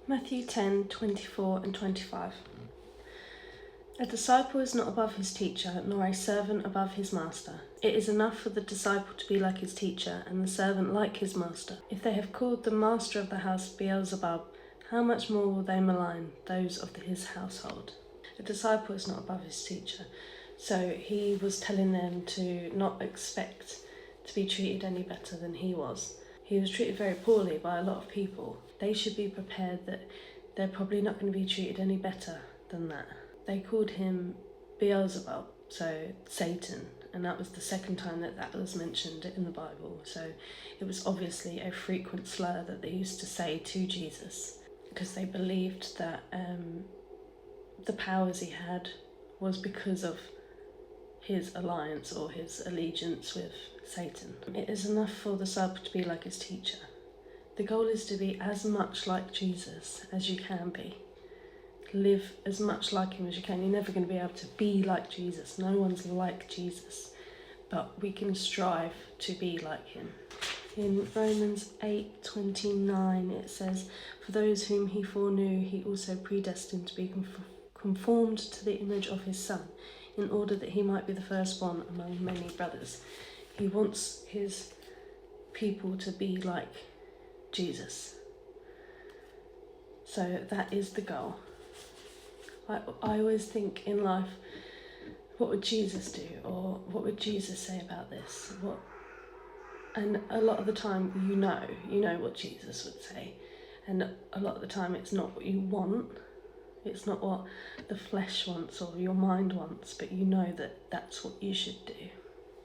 Matthew 10:24 and 25. A disciple is not above his teacher, nor a servant above his master. It is enough for the disciple to be like his teacher, and the servant like his master. If they have called the master of the house Beelzebub, how much more will they malign those of his household? A disciple is not above his teacher. So he was telling them to not expect to be treated any better than he was. He was treated very poorly by a lot of people. They should be prepared that they're probably not going to be treated any better than that. They called him Beelzebub, so Satan, and that was the second time that was mentioned in the Bible. So it was obviously a frequent slur that they used to say to Jesus, because they believed that the powers he had was because of his alliance or his allegiance with Satan. It is enough for the disciple to be like his teacher. The goal is to be as much like Jesus as you can be. Live as much like him as you can. You're never going to be able to be like Jesus. No one's like Jesus, but we can strive to be like him. In Romans 8:29 it says, "For those whom he foreknew, he also predestined to be conformed to the image of his Son, in order that he might be the firstborn among many brothers." He wants his people to be like Jesus. So that is the goal. I always think in life, what would Jesus do? Or what would Jesus say about this? And a lot of the time, you know what Jesus would say. And a lot of the time, it's not what you want. It's not what the flesh wants or your mind wants, but you know that that's what you should do.